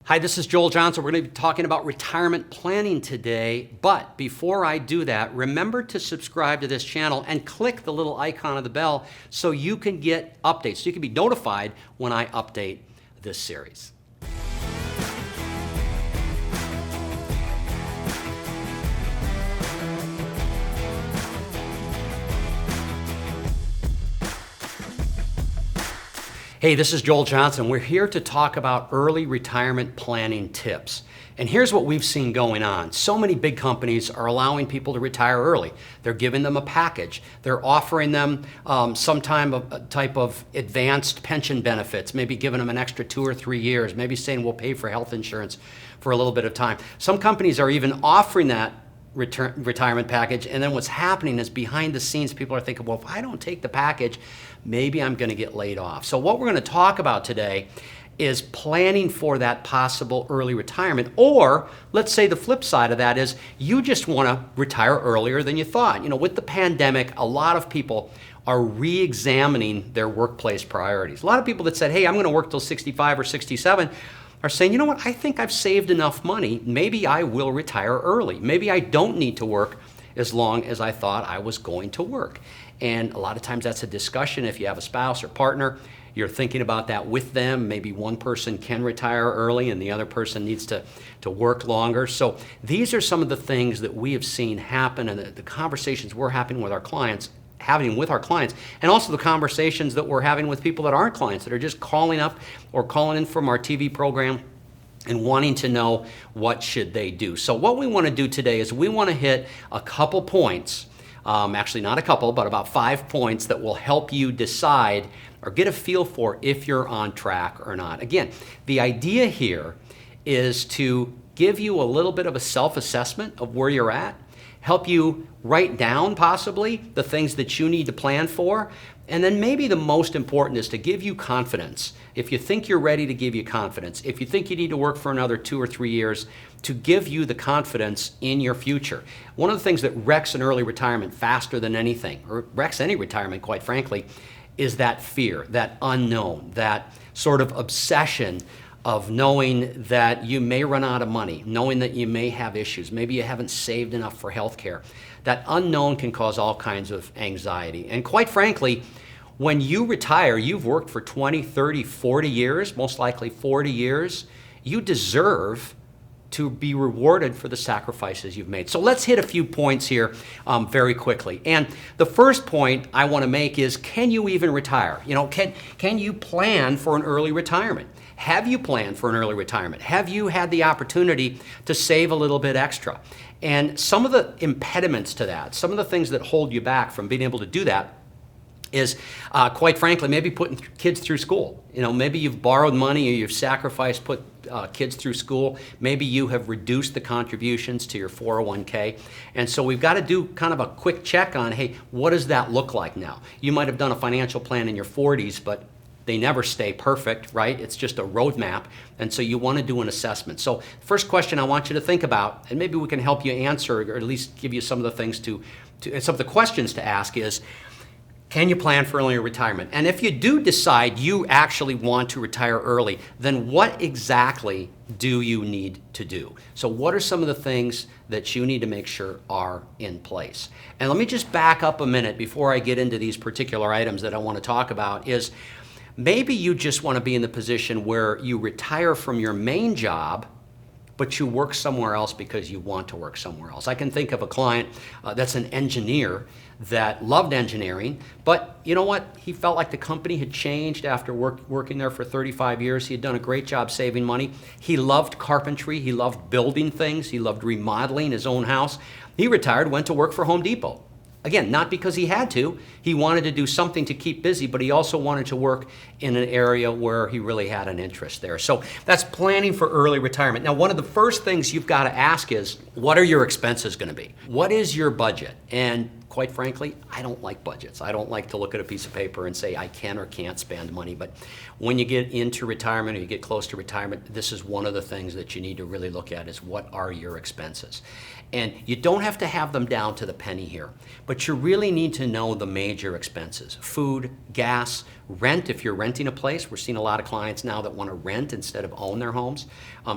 Hi, this is Joel Johnson. We're going to be talking about retirement planning today. But before I do that, remember to subscribe to this channel and click the little icon of the bell so you can get updates, so you can be notified when I update this series. Hey, this is Joel Johnson. We're here to talk about early retirement planning tips. And here's what we've seen going on. So many big companies are allowing people to retire early. They're giving them a package. They're offering them some type of advanced pension benefits, maybe giving them an extra 2 or 3 years, maybe saying we'll pay for health insurance for a little bit of time. Some companies are even offering that retirement package, and then what's happening is behind the scenes people are thinking, well, if I don't take the package, maybe I'm going to get laid off. So what we're going to talk about today is planning for that possible early retirement, or let's say the flip side of that is you just want to retire earlier than you thought. You know, with the pandemic, a lot of people are re-examining their workplace priorities. A lot of people that said, hey, I'm going to work till 65 or 67 are saying, you know what, I think I've saved enough money, maybe I will retire early. Maybe I don't need to work as long as I thought I was going to work. And a lot of times that's a discussion. If you have a spouse or partner, you're thinking about that with them. Maybe one person can retire early and the other person needs to work longer. So these are some of the things that we have seen happen, and the conversations we're having with our clients, and also the conversations that we're having with people that aren't clients, that are just calling up or calling in from our TV program and wanting to know what should they do. So what we want to do today is we want to hit a couple points, actually not a couple, but about 5 points that will help you decide or get a feel for if you're on track or not. Again, the idea here is to give you a little bit of a self-assessment of where you're at, help you write down possibly the things that you need to plan for, and then maybe the most important is to give you confidence. If you think you're ready to give you confidence, if you think you need to work for another 2 or 3 years, to give you the confidence in your future. One of the things that wrecks an early retirement faster than anything, or wrecks any retirement quite frankly, is that fear, that unknown, that sort of obsession of knowing that you may run out of money, knowing that you may have issues, maybe you haven't saved enough for health care. That unknown can cause all kinds of anxiety. And quite frankly, when you retire, you've worked for 20, 30, 40 years, most likely 40 years, you deserve to be rewarded for the sacrifices you've made. So let's hit a few points here very quickly. And the first point I want to make is, can you even retire? You know, can you plan for an early retirement? Have you planned for an early retirement? Have you had the opportunity to save a little bit extra? And some of the impediments to that, some of the things that hold you back from being able to do that is, quite frankly, maybe putting kids through school. You know, maybe you've borrowed money or you've sacrificed, put kids through school. Maybe you have reduced the contributions to your 401k. And so we've got to do kind of a quick check on, hey, what does that look like now? You might have done a financial plan in your 40s, but they never stay perfect, right? It's just a roadmap. And so you want to do an assessment. So first question I want you to think about, and maybe we can help you answer, or at least give you some of the things some of the questions to ask is, can you plan for early retirement? And if you do decide you actually want to retire early, then what exactly do you need to do? So what are some of the things that you need to make sure are in place? And let me just back up a minute before I get into these particular items that I want to talk about is, maybe you just want to be in the position where you retire from your main job, but you work somewhere else because you want to work somewhere else. I can think of a client that's an engineer that loved engineering, but you know what? He felt like the company had changed after working there for 35 years. He had done a great job saving money. He loved carpentry. He loved building things. He loved remodeling his own house. He retired, went to work for Home Depot. Again, not because he had to. He wanted to do something to keep busy, but he also wanted to work in an area where he really had an interest there. So that's planning for early retirement. Now, one of the first things you've got to ask is, what are your expenses going to be? What is your budget? And quite frankly, I don't like budgets. I don't like to look at a piece of paper and say I can or can't spend money. But when you get into retirement or you get close to retirement, this is one of the things that you need to really look at is what are your expenses. And you don't have to have them down to the penny here, but you really need to know the major expenses. Food, gas, rent if you're renting a place. We're seeing a lot of clients now that want to rent instead of own their homes.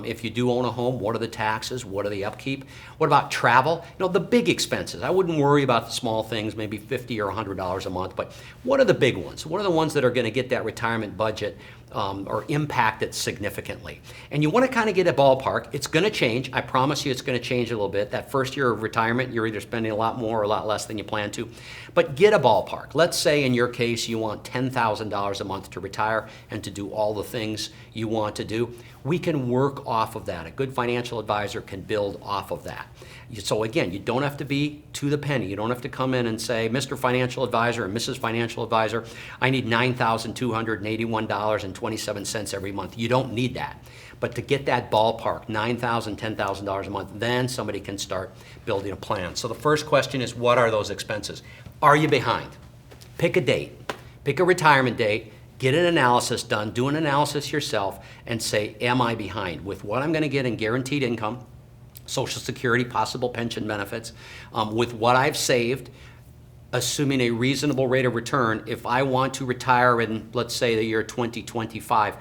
If you do own a home, what are the taxes? What are the upkeep? What about travel? The big expenses. I wouldn't worry about the small things, maybe $50 or $100 a month, but what are the big ones? What are the ones that are going to get that retirement budget or impact it significantly? And you want to kind of get a ballpark. It's going to change. I promise you it's going to change a little bit. That first year of retirement, you're either spending a lot more or a lot less than you plan to. But get a ballpark. Let's say in your case you want $10,000 a month to retire and to do all the things you want to do. We can work off of that. A good financial advisor can build off of that. So again, you don't have to be to the penny. You don't have to come in and say, Mr. Financial Advisor and Mrs. Financial Advisor, I need $9,281.27 every month. You don't need that. But to get that ballpark, $9,000, $10,000 a month, then somebody can start building a plan. So the first question is, what are those expenses? Are you behind? Pick a date. Pick a retirement date. Get an analysis done. Do an analysis yourself and say, am I behind with what I'm going to get in guaranteed income, Social Security, possible pension benefits, with what I've saved, assuming a reasonable rate of return. If I want to retire in, let's say, the year 2025,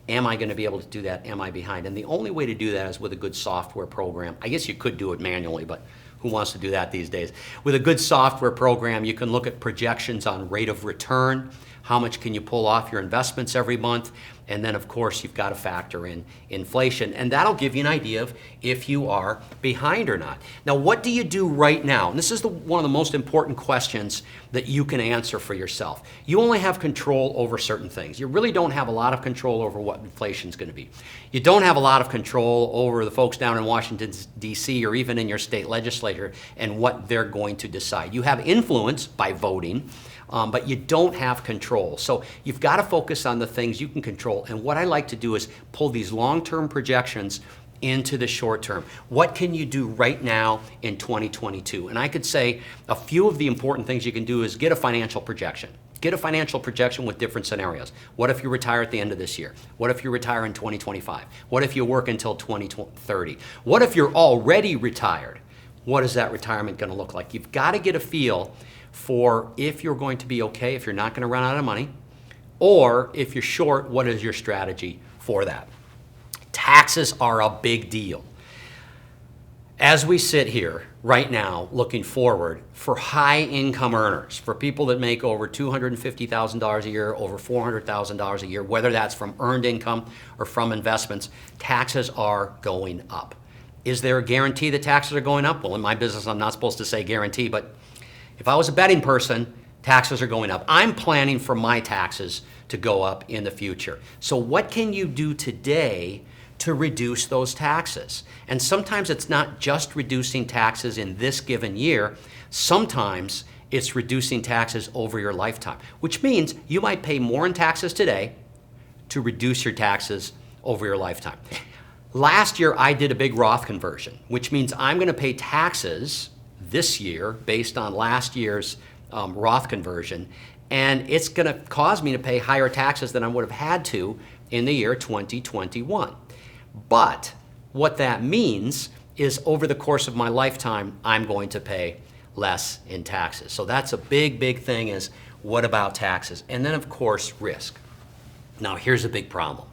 am I going to be able to do that? Am I behind? And the only way to do that is with a good software program. I guess you could do it manually, but who wants to do that these days? With a good software program, you can look at projections on rate of return. How much can you pull off your investments every month? And then, of course, you've got to factor in inflation. And that'll give you an idea of if you are behind or not. Now, what do you do right now? And this is one of the most important questions that you can answer for yourself. You only have control over certain things. You really don't have a lot of control over what inflation is going to be. You don't have a lot of control over the folks down in Washington, D.C., or even in your state legislature and what they're going to decide. You have influence by voting. But you don't have control. So you've got to focus on the things you can control. And what I like to do is pull these long-term projections into the short term. What can you do right now in 2022? And I could say a few of the important things you can do is get a financial projection. Get a financial projection with different scenarios. What if you retire at the end of this year? What if you retire in 2025? What if you work until 2030? What if you're already retired? What is that retirement going to look like? You've got to get a feel for if you're going to be okay, if you're not going to run out of money, or if you're short, what is your strategy for that? Taxes are a big deal. As we sit here right now looking forward for high income earners, for people that make over $250,000 a year, over $400,000 a year, whether that's from earned income or from investments, taxes are going up. Is there a guarantee that taxes are going up? Well, in my business, I'm not supposed to say guarantee, but if I was a betting person, taxes are going up. I'm planning for my taxes to go up in the future. So what can you do today to reduce those taxes? And sometimes it's not just reducing taxes in this given year. Sometimes it's reducing taxes over your lifetime, which means you might pay more in taxes today to reduce your taxes over your lifetime. Last year, I did a big Roth conversion, which means I'm going to pay taxes this year based on last year's Roth conversion, and it's going to cause me to pay higher taxes than I would have had to in the year 2021. But what that means is over the course of my lifetime, I'm going to pay less in taxes. So that's a big, big thing is what about taxes? And then, of course, risk. Now, here's a big problem.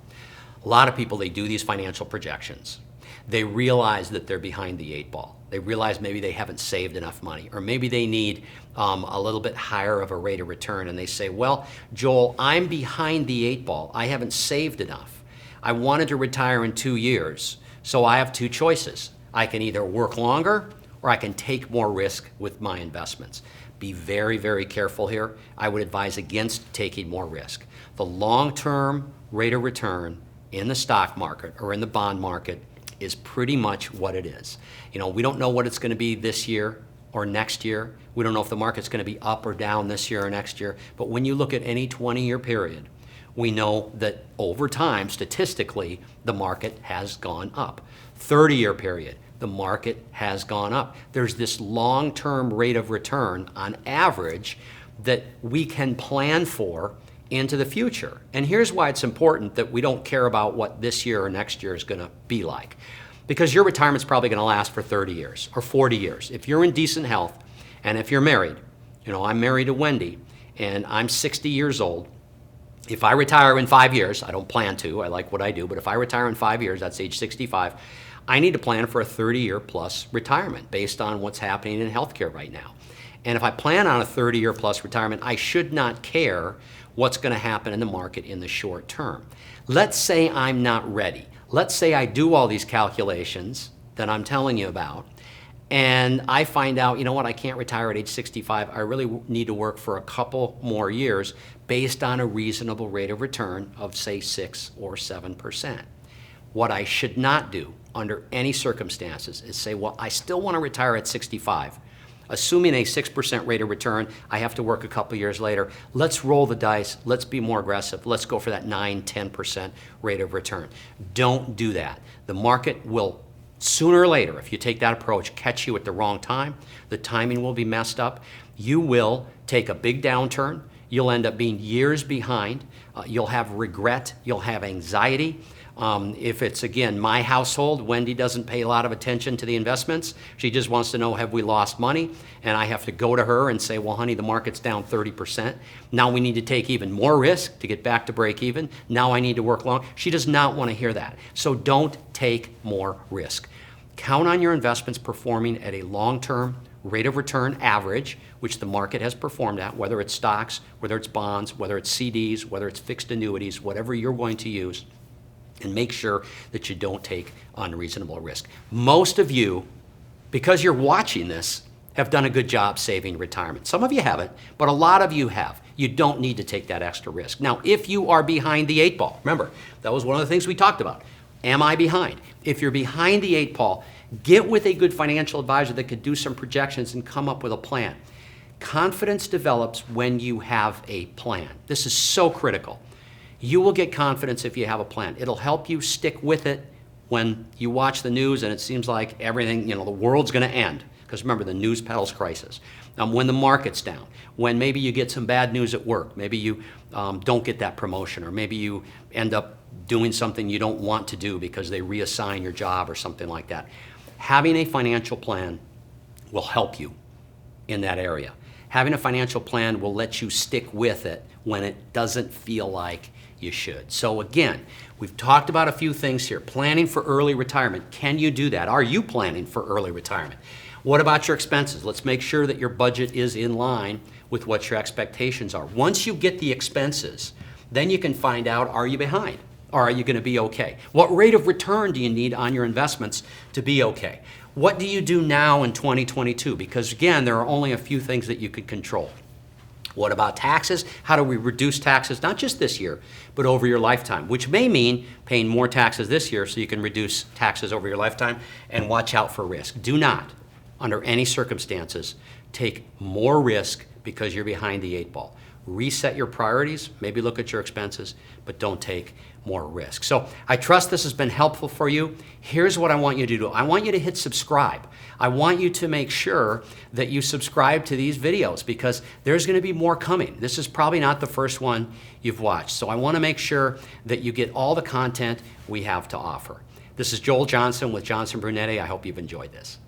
A lot of people, they do these financial projections. They realize that they're behind the eight ball. They realize maybe they haven't saved enough money, or maybe they need a little bit higher of a rate of return, and they say, well, Joel, I'm behind the eight ball. I haven't saved enough. I wanted to retire in 2 years, so I have two choices. I can either work longer or I can take more risk with my investments. Be very, very careful here. I would advise against taking more risk. The long-term rate of return in the stock market or in the bond market is pretty much what it is. We don't know what it's going to be this year or next year. We don't know if the market's going to be up or down this year or next year. But when you look at any 20-year period, we know that over time, statistically, the market has gone up. 30-year period, the market has gone up. There's this long-term rate of return on average that we can plan for into the future. And here's why it's important that we don't care about what this year or next year is going to be like. Because your retirement's probably going to last for 30 years or 40 years. If you're in decent health and if you're married, I'm married to Wendy and I'm 60 years old. If I retire in 5 years, I don't plan to, I like what I do, but if I retire in 5 years, that's age 65, I need to plan for a 30-year plus retirement based on what's happening in healthcare right now. And if I plan on a 30-year plus retirement, I should not care what's going to happen in the market in the short term. Let's say I'm not ready. Let's say I do all these calculations that I'm telling you about, and I find out, I can't retire at age 65. I really need to work for a couple more years based on a reasonable rate of return of, say, 6 or 7%. What I should not do under any circumstances is say, well, I still want to retire at 65. Assuming a 6% rate of return, I have to work a couple years later. Let's roll the dice. Let's be more aggressive. Let's go for that 9, 10% rate of return. Don't do that. The market will, sooner or later, if you take that approach, catch you at the wrong time. The timing will be messed up. You will take a big downturn. You'll end up being years behind. You'll have regret. You'll have anxiety. If it's, again, my household, Wendy doesn't pay a lot of attention to the investments. She just wants to know, have we lost money? And I have to go to her and say, well, honey, the market's down 30%. Now we need to take even more risk to get back to break even. Now I need to work long. She does not want to hear that. So don't take more risk. Count on your investments performing at a long-term rate of return average, which the market has performed at, whether it's stocks, whether it's bonds, whether it's CDs, whether it's fixed annuities, whatever you're going to use. And make sure that you don't take unreasonable risk. Most of you, because you're watching this, have done a good job saving retirement. Some of you haven't, but a lot of you have. You don't need to take that extra risk. Now, if you are behind the 8 ball, remember, that was one of the things we talked about. Am I behind? If you're behind the 8 ball, get with a good financial advisor that could do some projections and come up with a plan. Confidence develops when you have a plan. This is so critical. You will get confidence if you have a plan. It'll help you stick with it when you watch the news and it seems like everything, the world's going to end. Because remember, the news peddles crisis. When the market's down, when maybe you get some bad news at work, maybe you don't get that promotion, or maybe you end up doing something you don't want to do because they reassign your job or something like that. Having a financial plan will help you in that area. Having a financial plan will let you stick with it when it doesn't feel like you should. So again, we've talked about a few things here. Planning for early retirement. Can you do that? Are you planning for early retirement? What about your expenses? Let's make sure that your budget is in line with what your expectations are. Once you get the expenses, then you can find out, are you behind? Or are you going to be okay? What rate of return do you need on your investments to be okay? What do you do now in 2022? Because again, there are only a few things that you could control. What about taxes? How do we reduce taxes, not just this year, but over your lifetime, which may mean paying more taxes this year so you can reduce taxes over your lifetime, and watch out for risk. Do not, under any circumstances, take more risk because you're behind the 8 ball. Reset your priorities, maybe look at your expenses, but don't take more risk. So I trust this has been helpful for you. Here's what I want you to do. I want you to hit subscribe. I want you to make sure that you subscribe to these videos because there's going to be more coming. This is probably not the first one you've watched. So I want to make sure that you get all the content we have to offer. This is Joel Johnson with Johnson Brunetti. I hope you've enjoyed this.